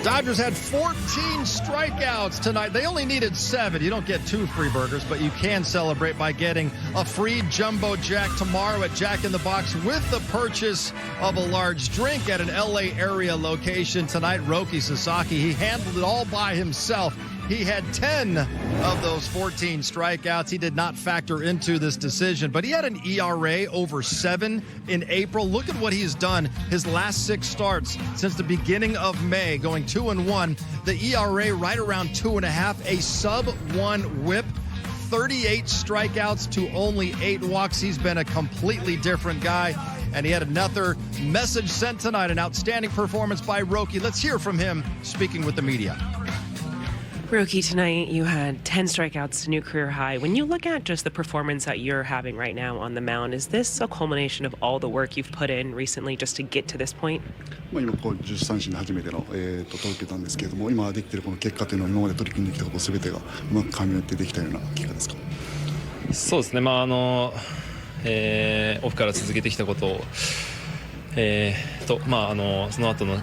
Dodgers had 14 strikeouts tonight. They only needed 7. You don't get 2 free burgers, but you can celebrate by getting a free Jumbo Jack tomorrow at Jack in the Box with the purchase of a large drink at an LA area location tonight. Roki Sasaki, he handled it all by himself. He had 10 of those 14 strikeouts. He did not factor into this decision, but he had an ERA over 7 in April. Look at what he's done his last 6 starts since the beginning of May, going 2-1. The ERA right around 2.5, a sub-1 whip. 38 strikeouts to only 8 walks. He's been a completely different guy, and he had another message sent tonight, an outstanding performance by Roki. Let's hear from him speaking with the media. Roki, tonight you had 10 strikeouts, a new career high. When you look at just the performance that you're having right now on the mound, is this a culmination of all the work you've put in recently just to get to this point? 今10三振で初めての届けたんですけれども、今できているこの結果というのは今まで取り組んできたことすべてがうまく噛み合ってできたような結果ですか。そうですね。オフから続けてきたことを、その後の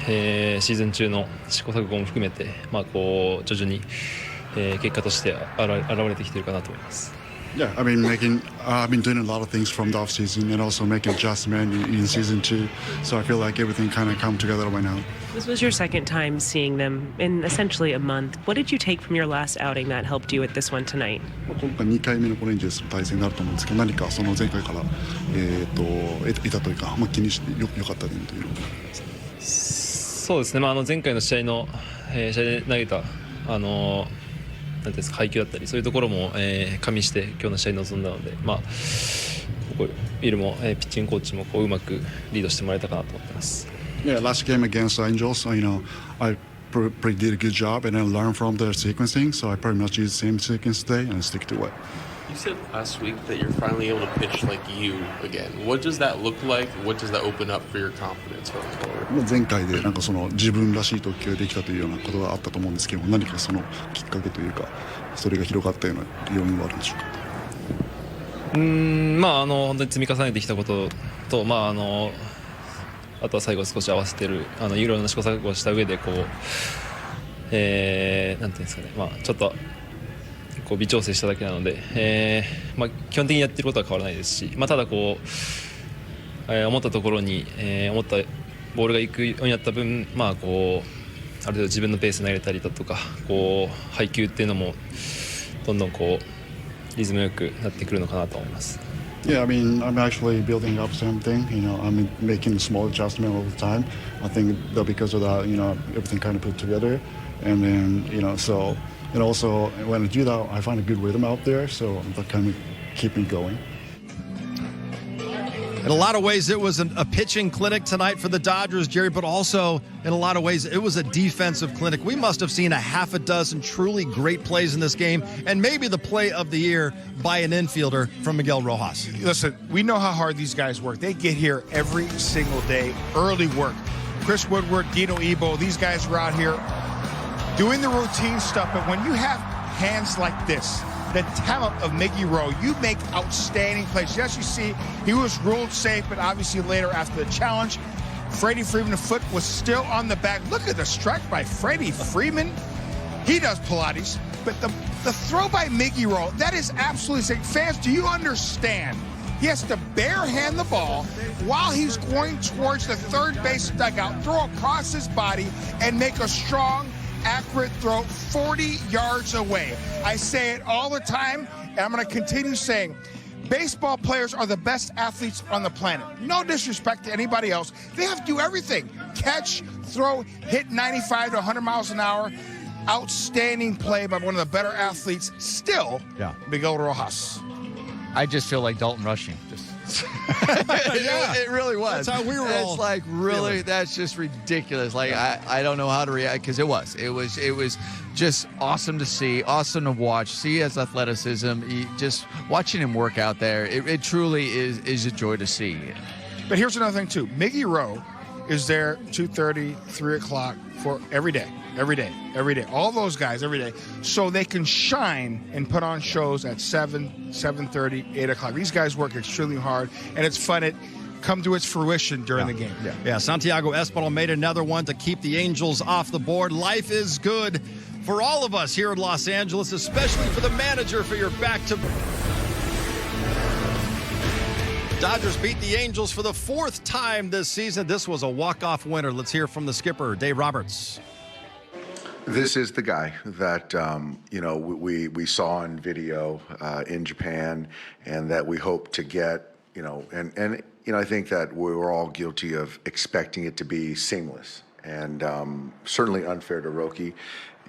シーズン中の試行錯誤も含めて、徐々に、結果として現れてきているかなと思います。Yeah, I've been doing a lot of things from the off season and also making adjustments in season 2. So I feel like everything kind of come together right now. This was your second time seeing them in essentially a month. What did you take from your last outing that helped you with this one tonight? 今回2回目のレンジェスの対戦になると思うんですけど、何かその前回から得たというか、気にしてよかった点というのを。そうですね。前回の試合で投げたなんですか、配球だったりそういうところも、加味して今日の試合に臨んだので、ここビルも、ピッチングコーチもうまくリードしてもらえたかなと思ってます。Yeah, last game against Angels, I pretty did a good job and I learned from the sequencing, so I pretty much use the same sequence today and I stick to it. You said last week that you're finally able to pitch like you again. What does that look like? What does that open up for your confidence going forward? 前回でその自分らしい投球ができたというようなことがあったと思うんですけども、何かそのきっかけというかそれが広がったような要因はあるんでしょうか。本当に積み重ねてきたことと、あとは最後少し合わせてるいろいろな試行錯誤をした上でなんていうんですかね、ちょっと微調整しただけなので、基本的にやってることは変わらないですし、ただ思ったところに、思ったボールが行くようになった分、ある程度自分のペースに投げたりだとか配球っていうのもどんどんリズムよくなってくるのかなと思います。Yeah, I'm actually building up something. I'm making small adjustment all the time. I think that because of that, everything kind of put together, and then so. And also, when I do that, I find a good rhythm out there, so that kind of keep me going. In a lot of ways, it was a pitching clinic tonight for the Dodgers, Jerry, but also in a lot of ways, it was a defensive clinic. We must have seen a half a dozen truly great plays in this game, and maybe the play of the year by an infielder from Miguel Rojas. Listen, we know how hard these guys work. They get here every single day, early work. Chris Woodward, Dino Ebo, these guys are out here doing the routine stuff, but when you have hands like this, the talent of Miggy Rowe, you make outstanding plays. Yes, you see, he was ruled safe, but obviously later after the challenge, Freddie Freeman, the foot was still on the back. Look at the strike by Freddie Freeman. He does Pilates, but the throw by Miggy Rowe, that is absolutely sick. Fans, do you understand? He has to barehand the ball while he's going towards the third base dugout, throw across his body, and make a strong, accurate throw 40 yards away. I say it all the time, and I'm going to continue saying, baseball players are the best athletes on the planet. No disrespect to anybody else. They have to do everything. Catch, throw, hit 95 to 100 miles an hour. Outstanding play by one of the better athletes still, Miguel Rojas. I just feel like Dalton Rushing. It really was. That's how we were all. It's like really, feeling. That's just ridiculous. Like I don't know how to react because it was just awesome to see, awesome to watch. See his athleticism, just watching him work out there. It truly is a joy to see. But here's another thing too. Miggy Rowe is there 2:30, 3 o'clock for every day. All those guys every day, so they can shine and put on shows at 7, 7:30, 8 o'clock. These guys work extremely hard, and it's fun. come to its fruition during the game. Yeah, Santiago Espinal made another one to keep the Angels off the board. Life is good for all of us here in Los Angeles, especially for the manager for your back-to... Dodgers beat the Angels for the 4th time this season. This was a walk-off winner. Let's hear from the skipper, Dave Roberts. This is the guy that we saw in video in Japan, and that we hope to get. And I think that we were all guilty of expecting it to be seamless, and certainly unfair to Roki,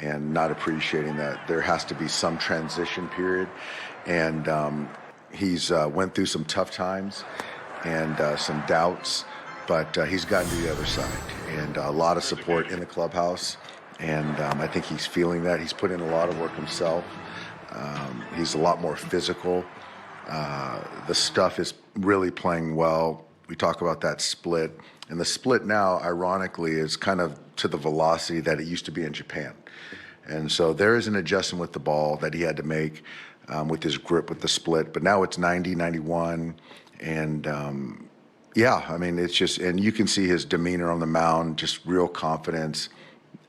and not appreciating that there has to be some transition period, and he's went through some tough times and some doubts, but he's gotten to the other side, and a lot of support in the clubhouse. And I think he's feeling that. He's put in a lot of work himself. He's a lot more physical. The stuff is really playing well. We talk about that split. And the split now, ironically, is kind of to the velocity that it used to be in Japan. And so there is an adjustment with the ball that he had to make with his grip with the split. But now it's 90, 91. And yeah, I mean, it's just, and you can see his demeanor on the mound, just real confidence.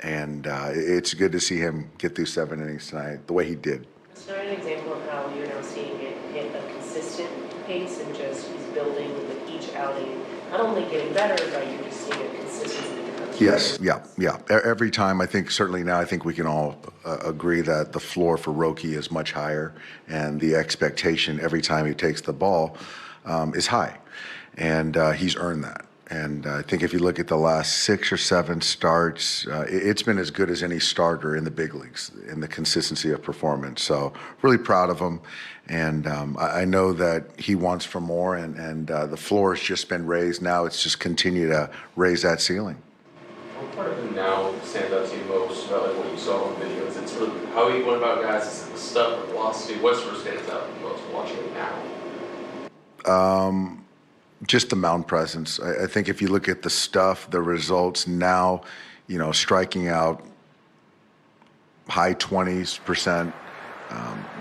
And it's good to see him get through 7 innings tonight the way he did. Is there an example of how you're now seeing it hit a consistent pace and just he's building with each outing, not only getting better, but you're just seeing a consistency? Yes, yeah. Every time, I think, certainly now, I think we can all agree that the floor for Roki is much higher, and the expectation every time he takes the ball is high, and he's earned that. And I think if you look at the last 6 or 7 starts, it's been as good as any starter in the big leagues in the consistency of performance. So really proud of him. And I know that he wants for more, and the floor has just been raised. Now it's just continue to raise that ceiling. What part of him now stands out to you most about like what you saw on videos? It's really how he went about guys, is it the stuff, the velocity? What sort of stands out the most watching it now? Just the mound presence. I think if you look at the stuff, the results now, striking out high 20%,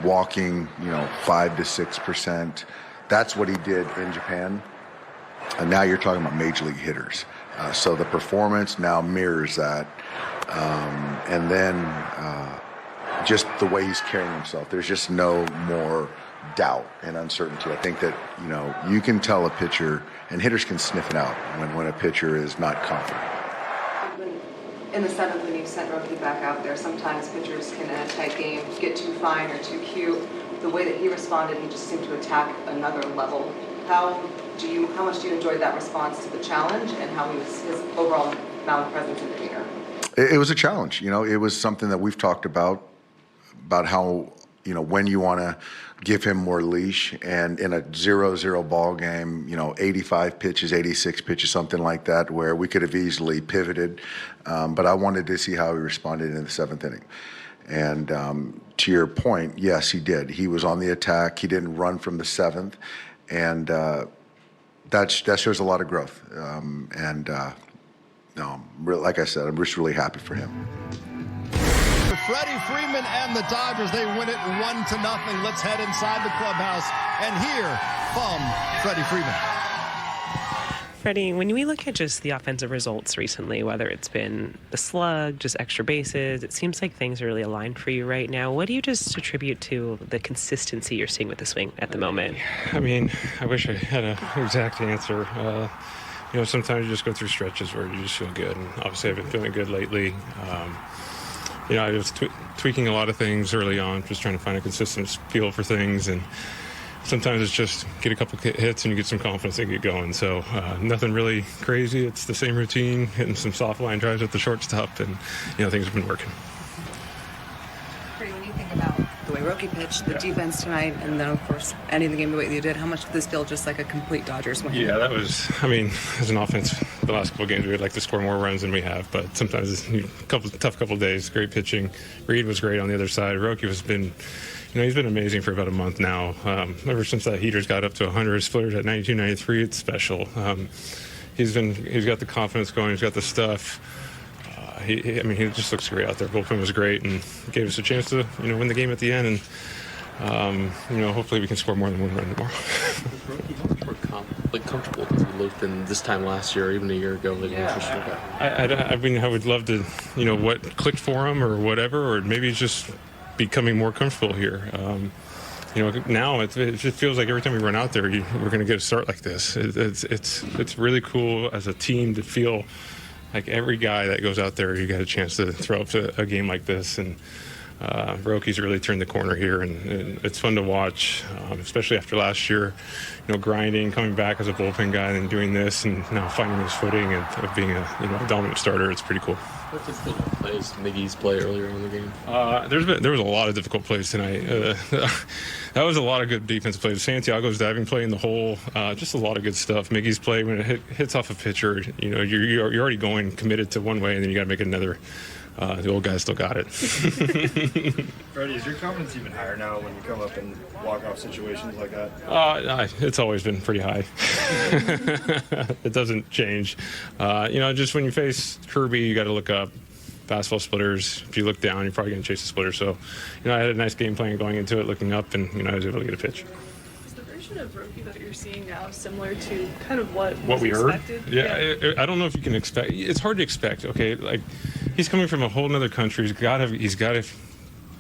walking, 5 to 6%. That's what he did in Japan. And now you're talking about major league hitters. So the performance now mirrors that. And then just the way he's carrying himself. There's just no more doubt and uncertainty. I think that, you can tell a pitcher, and hitters can sniff it out when a pitcher is not confident. In the 7th, when you sent Roki back out there, sometimes pitchers can, in a tight game, get too fine or too cute. The way that he responded, he just seemed to attack another level. How much do you enjoy that response to the challenge, and how he was his overall mound presence and demeanor? It was a challenge. It was something that we've talked about how, when you want to give him more leash, and in a 0-0 ball game, 85 pitches, 86 pitches, something like that, where we could have easily pivoted. But I wanted to see how he responded in the 7th inning. And to your point, yes, he did. He was on the attack. He didn't run from the 7th. And that shows a lot of growth. Like I said, I'm just really happy for him. Freddie Freeman and the Dodgers, they win it 1-0. Let's head inside the clubhouse and hear from Freddie Freeman. Freddie, when we look at just the offensive results recently, whether it's been the slug, just extra bases, it seems like things are really aligned for you right now. What do you just attribute to the consistency you're seeing with the swing at the moment? I mean, I wish I had an exact answer. Sometimes you just go through stretches where you just feel good, and obviously I've been feeling good lately. I was tweaking a lot of things early on, just trying to find a consistent feel for things, and sometimes it's just get a couple hits and you get some confidence and get going. So nothing really crazy. It's the same routine, hitting some soft line drives at the shortstop, and things have been working. When you think about the way Roki pitched, the defense tonight, and then of course ending the game the way that you did, how much did this feel just like a complete Dodgers win? Yeah, that was. As an offense, the last couple of games we would like to score more runs than we have, but sometimes it's a tough couple of days. Great pitching. Reed was great on the other side. Roki has been. He's been amazing for about a month now. Ever since that heaters got up to 100, splitters at 92, 93, it's special. He's got the confidence going. He's got the stuff. He just looks great out there. Bullpen was great and gave us a chance to, win the game at the end. And, hopefully we can score more than one run tomorrow. like comfortable does he look than this time last year or even a year ago? Like, I mean, I would love to, what clicked for him or whatever, or maybe it's just becoming more comfortable here. Now it just feels like every time we run out there, we're going to get a start like this. It's really cool as a team to feel like every guy that goes out there, you got a chance to throw up to a game like this. And Rocky's really turned the corner here, and it's fun to watch, especially after last year, grinding, coming back as a bullpen guy, and doing this, and now finding his footing and of being a dominant starter. It's pretty cool. What difficult plays Miggy's play earlier in the game? There was a lot of difficult plays tonight. That was a lot of good defense plays. Santiago's diving play in the hole, just a lot of good stuff. Miggy's play when it hits off a pitcher, you're already going committed to one way, and then you got to make another. The old guy still got it. Freddie, is your confidence even higher now when you come up in walk-off situations like that? It's always been pretty high. It doesn't change. Just when you face Kirby, you got to look up. Fastball splitters. If you look down, you're probably going to chase the splitter. So, I had a nice game plan going into it, looking up, and I was able to get a pitch. Is the version of Roki that you're seeing now similar to kind of what we expected? Heard? Yeah, I don't know if you can expect. It's hard to expect. Okay, like he's coming from a whole other country. He's got to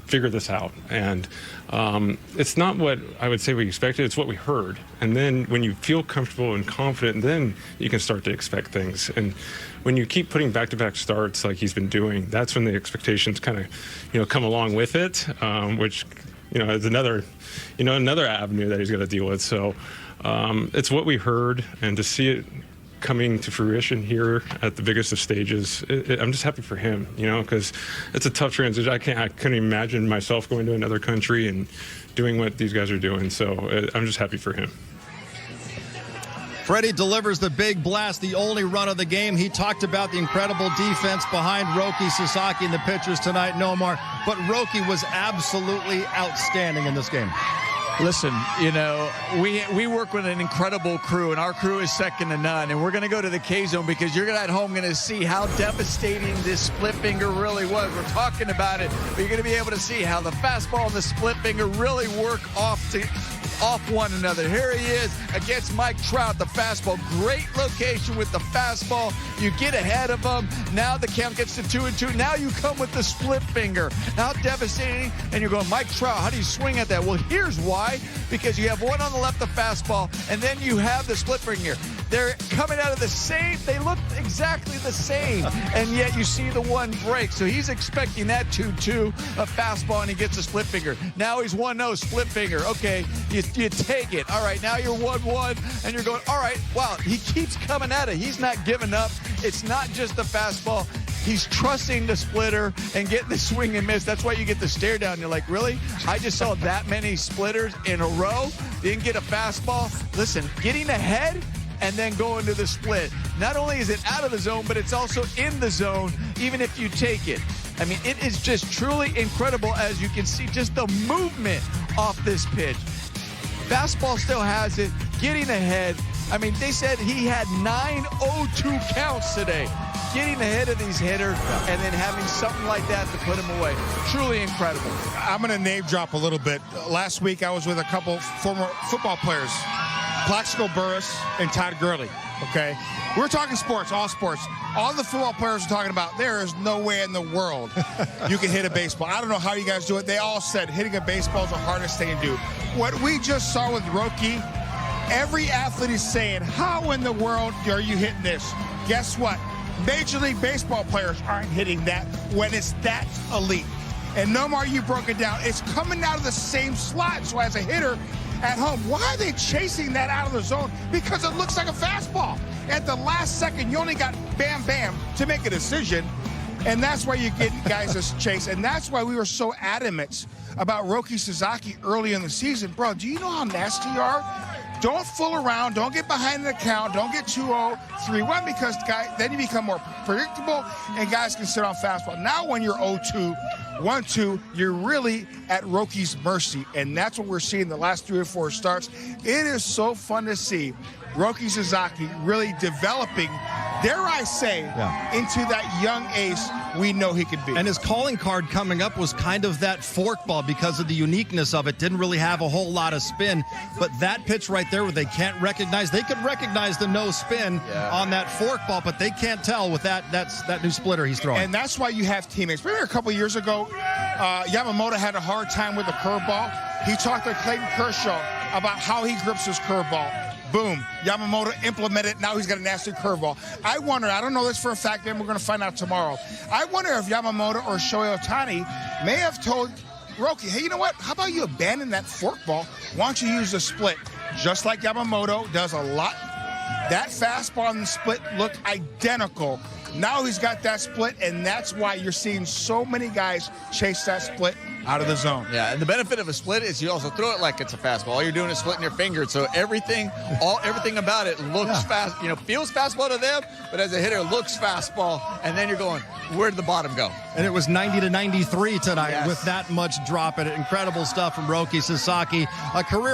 figure this out, and it's not what I would say we expected. It's what we heard, and then when you feel comfortable and confident, then you can start to expect things. And when you keep putting back-to-back starts like he's been doing, that's when the expectations kind of come along with it, which is another avenue that he's got to deal with. So it's what we heard, and to see it coming to fruition here at the biggest of stages, I'm just happy for him, because it's a tough transition. I couldn't imagine myself going to another country and doing what these guys are doing. So I'm just happy for him. Freddie delivers the big blast, the only run of the game. He talked about the incredible defense behind Roki Sasaki and the pitchers tonight, Nomar. But Roki was absolutely outstanding in this game. Listen, we work with an incredible crew, and our crew is second to none. And we're going to go to the K-Zone because you're at home going to see how devastating this split finger really was. We're talking about it, but you're going to be able to see how the fastball and the split finger really work off one another. Here he is against Mike Trout, the fastball. Great location with the fastball. You get ahead of him. Now the count gets to 2-2. Now you come with the split finger. How devastating. And you're going, Mike Trout, how do you swing at that? Well, here's why. Because you have one on the left, the fastball, and then you have the split finger. They're coming out of the same, they look exactly the same, and yet you see the one break. So he's expecting that 2-2, a fastball, and he gets a split finger. Now he's 1-0, split finger. Okay, you take it. All right, now you're 1-1, and you're going, all right, wow, he keeps coming at it. He's not giving up. It's not just the fastball. He's trusting the splitter and getting the swing and miss. That's why you get the stare down. You're like, really? I just saw that many splitters in a row. Didn't get a fastball. Listen, getting ahead and then going to the split. Not only is it out of the zone, but it's also in the zone, even if you take it. I mean, it is just truly incredible, as you can see, just the movement off this pitch. Fastball still has it, getting ahead. I mean, they said he had 9 0-2 counts today. Getting ahead of these hitters and then having something like that to put him away. Truly incredible. I'm going to name drop a little bit. Last week, I was with a couple former football players, Plaxico Burress and Todd Gurley, okay? We're talking sports, all sports. All the football players are talking about, there is no way in the world you can hit a baseball. I don't know how you guys do it. They all said hitting a baseball is the hardest thing to do. What we just saw with Roki, every athlete is saying, how in the world are you hitting this? Guess what? Major League Baseball players aren't hitting that when it's that elite. And Nomar, you broke it down. It's coming out of the same slot. So as a hitter at home, why are they chasing that out of the zone? Because it looks like a fastball. At the last second, you only got bam, bam to make a decision. And that's why you get guys to chase. And that's why we were so adamant about Roki Sasaki early in the season. Bro, do you know how nasty you are? Don't fool around. Don't get behind the count. Don't get 2-0, 3-1, because then you become more predictable and guys can sit on fastball. Now when you're 0-2, 1-2, you're really at Roki's mercy, and that's what we're seeing the last 3 or 4 starts. It is so fun to see Roki Sasaki really developing dare I say, into that young ace we know he could be. And his calling card coming up was kind of that forkball because of the uniqueness of it. Didn't really have a whole lot of spin. But that pitch right there where they can't recognize, they could recognize the no spin on that forkball, but they can't tell with that new splitter he's throwing. And that's why you have teammates. Remember a couple years ago, Yamamoto had a hard time with the curveball. He talked to Clayton Kershaw about how he grips his curveball. Boom. Yamamoto implemented. Now he's got a nasty curveball. I wonder, I don't know this for a fact, and we're going to find out tomorrow. I wonder if Yamamoto or Shohei Ohtani may have told Roki, hey, you know what? How about you abandon that forkball? Why don't you use the split? Just like Yamamoto does a lot. That fastball and the split looked identical. Now he's got that split, and that's why you're seeing so many guys chase that split out of the zone. Yeah, and the benefit of a split is you also throw it like it's a fastball. All you're doing is splitting your finger, so everything about it looks fast. You know, feels fastball to them, but as a hitter, looks fastball. And then you're going, where did the bottom go? And it was 90-93 tonight with that much drop in it. Incredible stuff from Roki Sasaki, a career.